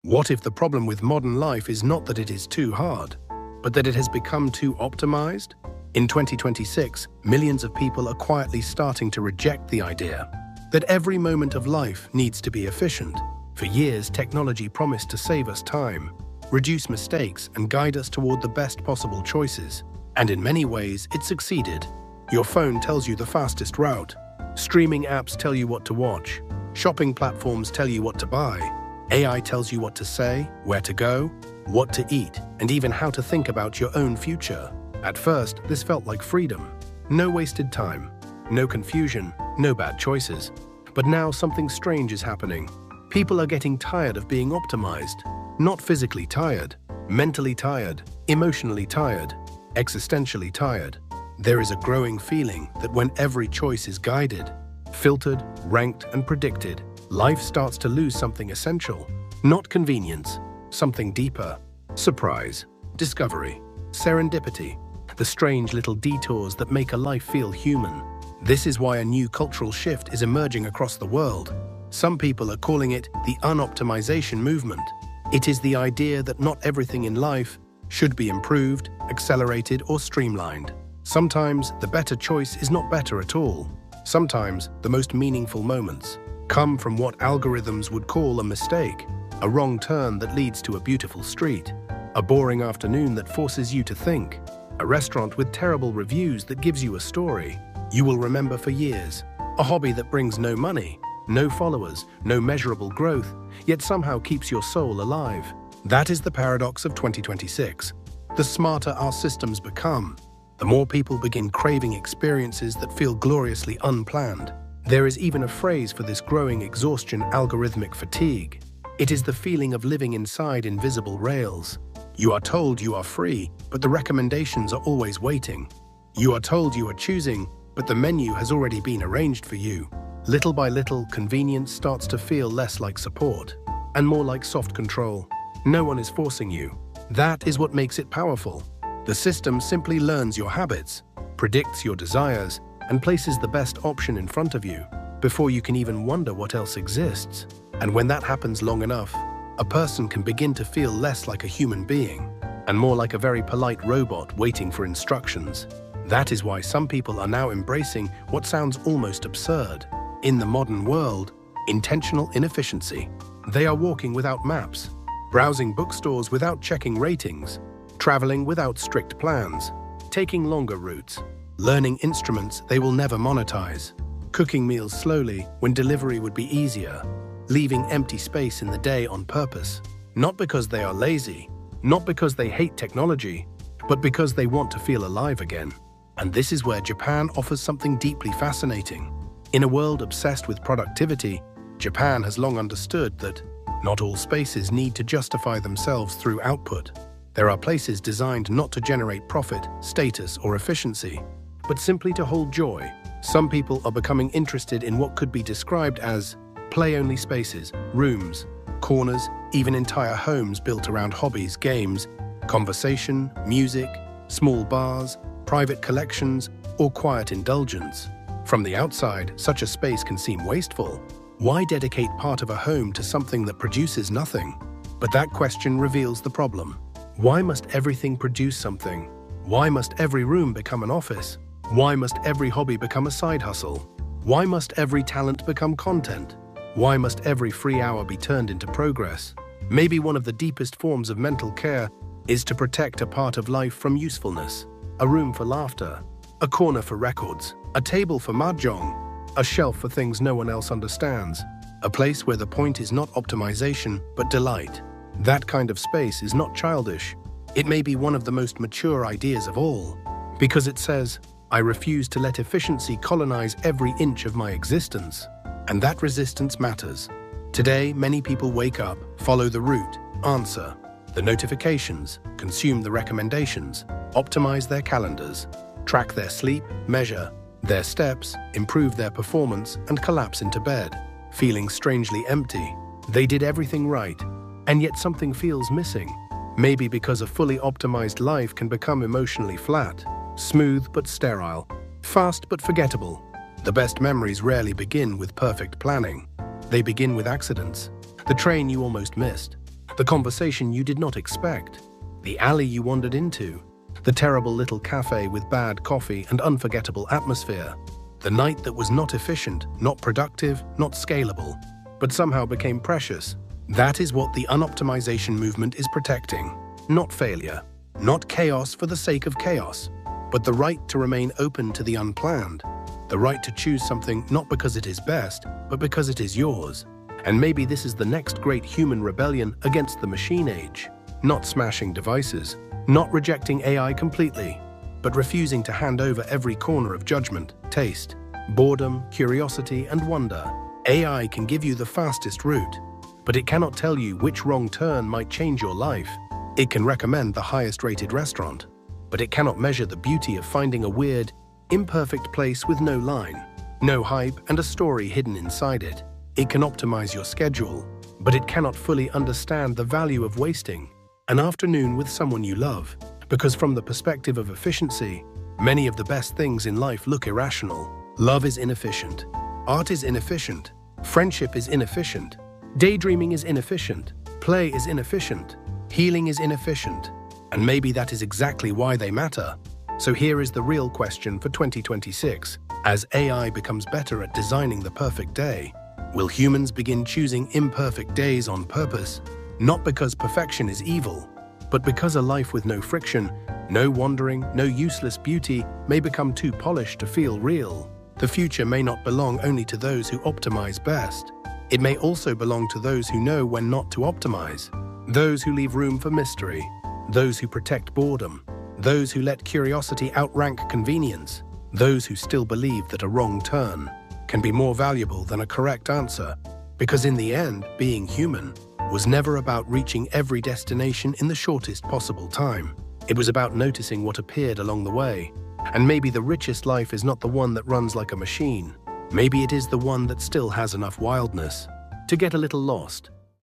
What if the problem with modern life is not that it is too hard, but that it has become too optimized? In 2026, millions of people are quietly starting to reject the idea that every moment of life needs to be efficient. For years, technology promised to save us time, reduce mistakes, and guide us toward the best possible choices. And in many ways, it succeeded. Your phone tells you the fastest route. Streaming apps tell you what to watch. Shopping platforms tell you what to buy. AI tells you what to say, where to go, what to eat, and even how to think about your own future. At first, this felt like freedom. No wasted time, no confusion, no bad choices. But now something strange is happening. People are getting tired of being optimized. Not physically tired, mentally tired, emotionally tired, existentially tired. There is a growing feeling that when every choice is guided, filtered, ranked, and predicted, life starts to lose something essential. Not convenience, something deeper. Surprise, discovery, serendipity, the strange little detours that make a life feel human. This is why a new cultural shift is emerging across the world. Some people are calling it the unoptimization movement. It is the idea that not everything in life should be improved, accelerated, or streamlined. Sometimes the better choice is not better at all. Sometimes the most meaningful moments come from what algorithms would call a mistake, a wrong turn that leads to a beautiful street, a boring afternoon that forces you to think, a restaurant with terrible reviews that gives you a story you will remember for years, a hobby that brings no money, no followers, no measurable growth, yet somehow keeps your soul alive. That is the paradox of 2026. The smarter our systems become, the more people begin craving experiences that feel gloriously unplanned. There is even a phrase for this growing exhaustion: algorithmic fatigue. It is the feeling of living inside invisible rails. You are told you are free, but the recommendations are always waiting. You are told you are choosing, but the menu has already been arranged for you. Little by little, convenience starts to feel less like support and more like soft control. No one is forcing you. That is what makes it powerful. The system simply learns your habits, predicts your desires, and places the best option in front of you before you can even wonder what else exists. And when that happens long enough, a person can begin to feel less like a human being and more like a very polite robot waiting for instructions. That is why some people are now embracing what sounds almost absurd. In the modern world, intentional inefficiency. They are walking without maps, browsing bookstores without checking ratings, traveling without strict plans, taking longer routes, learning instruments they will never monetize, cooking meals slowly when delivery would be easier, leaving empty space in the day on purpose, not because they are lazy, not because they hate technology, but because they want to feel alive again. And this is where Japan offers something deeply fascinating. In a world obsessed with productivity, Japan has long understood that not all spaces need to justify themselves through output. There are places designed not to generate profit, status, or efficiency, but simply to hold joy. Some people are becoming interested in what could be described as play-only spaces, rooms, corners, even entire homes built around hobbies, games, conversation, music, small bars, private collections, or quiet indulgence. From the outside, such a space can seem wasteful. Why dedicate part of a home to something that produces nothing? But that question reveals the problem. Why must everything produce something? Why must every room become an office? Why must every hobby become a side hustle? Why must every talent become content? Why must every free hour be turned into progress? Maybe one of the deepest forms of mental care is to protect a part of life from usefulness. A room for laughter, a corner for records, a table for mahjong, a shelf for things no one else understands, a place where the point is not optimization, but delight. That kind of space is not childish. It may be one of the most mature ideas of all, because it says, I refuse to let efficiency colonize every inch of my existence. And that resistance matters. Today, many people wake up, follow the route, answer the notifications, consume the recommendations, optimize their calendars, track their sleep, measure their steps, improve their performance, and collapse into bed, feeling strangely empty. They did everything right, and yet something feels missing. Maybe because a fully optimized life can become emotionally flat, smooth but sterile, fast but forgettable. The best memories rarely begin with perfect planning. They begin with accidents. The train you almost missed, the conversation you did not expect, the alley you wandered into, the terrible little cafe with bad coffee and unforgettable atmosphere, the night that was not efficient, not productive, not scalable, but somehow became precious. That is what the unoptimization movement is protecting. Not failure, not chaos for the sake of chaos, but the right to remain open to the unplanned, the right to choose something not because it is best, but because it is yours. And maybe this is the next great human rebellion against the machine age. Not smashing devices, not rejecting AI completely, but refusing to hand over every corner of judgment, taste, boredom, curiosity, and wonder. AI can give you the fastest route, but it cannot tell you which wrong turn might change your life. It can recommend the highest-rated restaurant, but it cannot measure the beauty of finding a weird, imperfect place with no line, no hype, and a story hidden inside it. It can optimize your schedule, but it cannot fully understand the value of wasting an afternoon with someone you love, because from the perspective of efficiency, many of the best things in life look irrational. Love is inefficient. Art is inefficient. Friendship is inefficient. Daydreaming is inefficient. Play is inefficient. Healing is inefficient. And maybe that is exactly why they matter. So here is the real question for 2026. As AI becomes better at designing the perfect day, will humans begin choosing imperfect days on purpose? Not because perfection is evil, but because a life with no friction, no wandering, no useless beauty may become too polished to feel real. The future may not belong only to those who optimize best. It may also belong to those who know when not to optimize, those who leave room for mystery, those who protect boredom, those who let curiosity outrank convenience, those who still believe that a wrong turn can be more valuable than a correct answer, because in the end, being human was never about reaching every destination in the shortest possible time. It was about noticing what appeared along the way. And maybe the richest life is not the one that runs like a machine. Maybe it is the one that still has enough wildness to get a little lost,